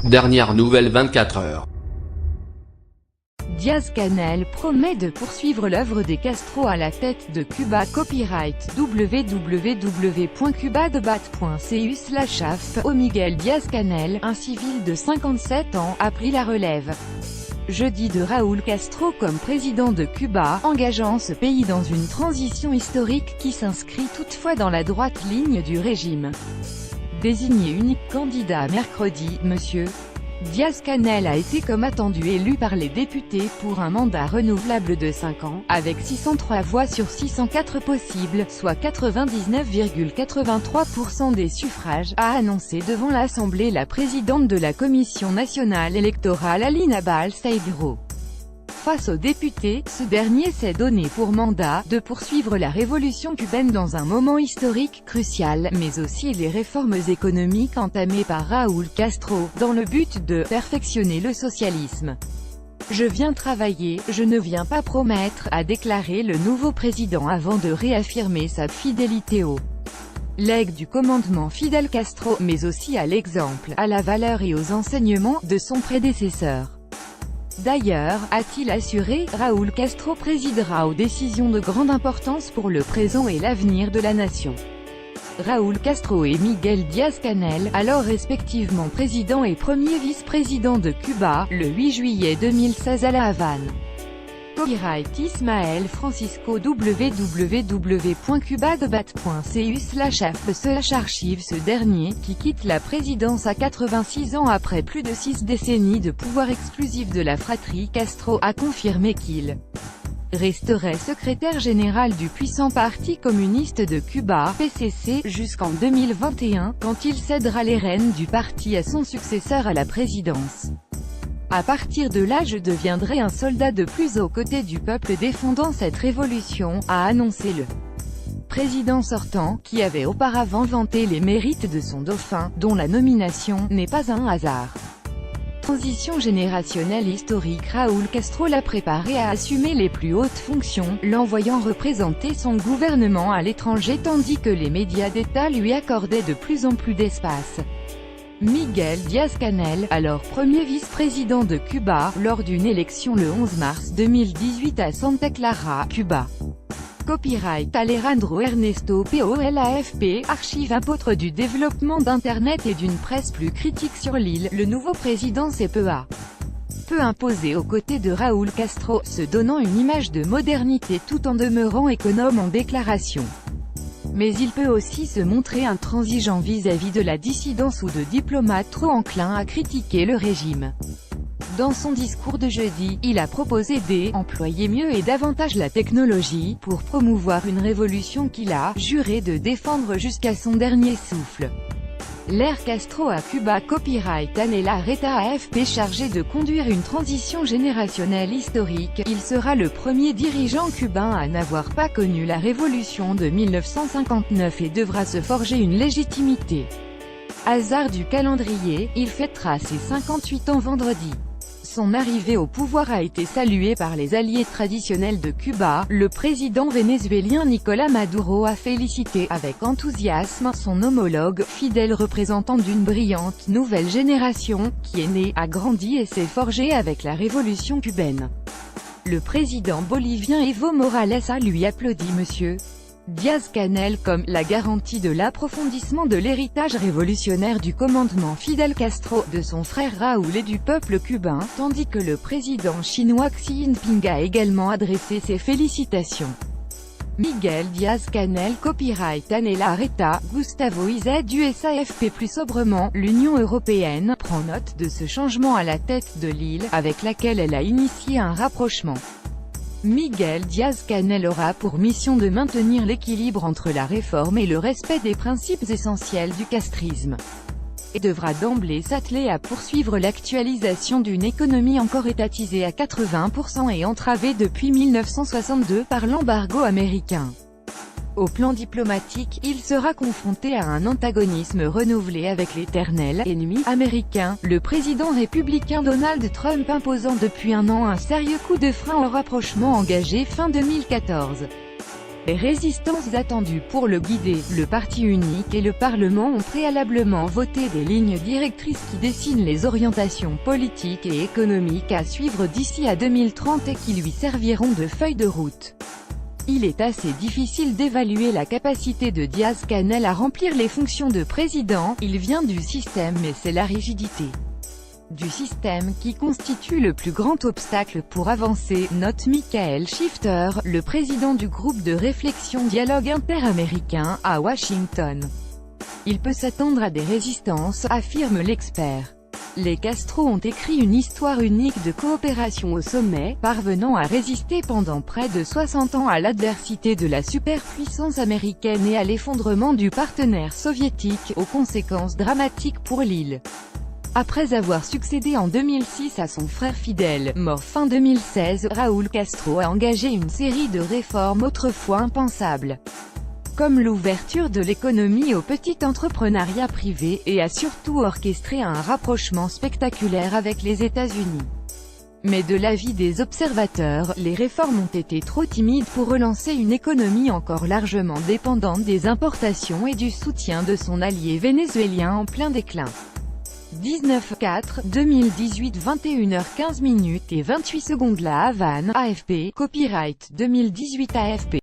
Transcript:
Dernière nouvelle 24 heures. Díaz-Canel promet de poursuivre l'œuvre des Castro à la tête de Cuba. Copyright www.cubadebat.cu/AF. Miguel Díaz-Canel, un civil de 57 ans, a pris la relève jeudi de Raúl Castro comme président de Cuba, engageant ce pays dans une transition historique qui s'inscrit toutefois dans la droite ligne du régime. Désigné unique candidat mercredi, M. Díaz-Canel a été comme attendu élu par les députés pour un mandat renouvelable de 5 ans, avec 603 voix sur 604 possibles, soit 99,83% des suffrages, a annoncé devant l'Assemblée la présidente de la Commission nationale électorale Alina Balseiro. Face aux députés, ce dernier s'est donné pour mandat de poursuivre la révolution cubaine dans un moment historique crucial, mais aussi les réformes économiques entamées par Raúl Castro, dans le but de perfectionner le socialisme. Je viens travailler, je ne viens pas promettre, a déclaré le nouveau président avant de réaffirmer sa fidélité au legs du commandement Fidel Castro, mais aussi à l'exemple, à la valeur et aux enseignements de son prédécesseur. D'ailleurs, a-t-il assuré, Raúl Castro présidera aux décisions de grande importance pour le présent et l'avenir de la nation. Raúl Castro et Miguel Díaz-Canel, alors respectivement président et premier vice-président de Cuba, le 8 juillet 2016 à La Havane. Copyright Ismael Francisco www.cubadebat.cu/AF. Archive. Ce dernier, qui quitte la présidence à 86 ans après plus de 6 décennies de pouvoir exclusif de la fratrie Castro, a confirmé qu'il resterait secrétaire général du puissant Parti communiste de Cuba, PCC, jusqu'en 2021, quand il cédera les rênes du parti à son successeur à la présidence. À partir de là, je deviendrai un soldat de plus aux côtés du peuple défendant cette révolution, a annoncé le président sortant, qui avait auparavant vanté les mérites de son dauphin, dont la nomination n'est pas un hasard. Transition générationnelle historique. Raúl Castro l'a préparé à assumer les plus hautes fonctions, l'envoyant représenter son gouvernement à l'étranger tandis que les médias d'État lui accordaient de plus en plus d'espace. Miguel Díaz-Canel, alors premier vice-président de Cuba, lors d'une élection le 11 mars 2018 à Santa Clara, Cuba. Copyright Alejandro Ernesto POLAFP. Archive. Apôtre du développement d'Internet et d'une presse plus critique sur l'île, le nouveau président s'est peu imposé aux côtés de Raúl Castro, se donnant une image de modernité tout en demeurant économe en déclaration. Mais il peut aussi se montrer intransigeant vis-à-vis de la dissidence ou de diplomates trop enclins à critiquer le régime. Dans son discours de jeudi, il a proposé d'employer mieux et davantage la technologie, pour promouvoir une révolution qu'il a juré de défendre jusqu'à son dernier souffle. L'ère Castro à Cuba. Copyright Anela Reta AFP. Chargé de conduire une transition générationnelle historique, il sera le premier dirigeant cubain à n'avoir pas connu la révolution de 1959 et devra se forger une légitimité. Hasard du calendrier, il fêtera ses 58 ans vendredi. Son arrivée au pouvoir a été saluée par les alliés traditionnels de Cuba. Le président vénézuélien Nicolás Maduro a félicité avec enthousiasme son homologue, fidèle représentant d'une brillante nouvelle génération, qui est née, a grandi et s'est forgée avec la révolution cubaine. Le président bolivien Evo Morales a lui applaudi M. Díaz-Canel comme la garantie de l'approfondissement de l'héritage révolutionnaire du commandement Fidel Castro, de son frère Raúl et du peuple cubain, tandis que le président chinois Xi Jinping a également adressé ses félicitations. Miguel Díaz-Canel. Copyright Anela Reta. Gustavo Izet USAFP. Plus sobrement, l'Union européenne prend note de ce changement à la tête de l'île, avec laquelle elle a initié un rapprochement. Miguel Díaz-Canel aura pour mission de maintenir l'équilibre entre la réforme et le respect des principes essentiels du castrisme, et devra d'emblée s'atteler à poursuivre l'actualisation d'une économie encore étatisée à 80% et entravée depuis 1962 par l'embargo américain. Au plan diplomatique, il sera confronté à un antagonisme renouvelé avec l'éternel ennemi américain, le président républicain Donald Trump, imposant depuis un an un sérieux coup de frein au rapprochement engagé fin 2014. Les résistances attendues pour le guider, le parti unique et le Parlement ont préalablement voté des lignes directrices qui dessinent les orientations politiques et économiques à suivre d'ici à 2030 et qui lui serviront de feuille de route. Il est assez difficile d'évaluer la capacité de Díaz-Canel à remplir les fonctions de président. Il vient du système mais c'est la rigidité du système qui constitue le plus grand obstacle pour avancer, note Michael Shifter, le président du groupe de réflexion Dialogue interaméricain, à Washington. Il peut s'attendre à des résistances, affirme l'expert. Les Castro ont écrit une histoire unique de coopération au sommet, parvenant à résister pendant près de 60 ans à l'adversité de la superpuissance américaine et à l'effondrement du partenaire soviétique, aux conséquences dramatiques pour l'île. Après avoir succédé en 2006 à son frère Fidel, mort fin 2016, Raúl Castro a engagé une série de réformes autrefois impensables, comme l'ouverture de l'économie au petit entrepreneuriat privé, et a surtout orchestré un rapprochement spectaculaire avec les États-Unis. Mais de l'avis des observateurs, les réformes ont été trop timides pour relancer une économie encore largement dépendante des importations et du soutien de son allié vénézuélien en plein déclin. 19-4, 2018 21h15 et 28 secondes La Havane, AFP, copyright 2018 AFP.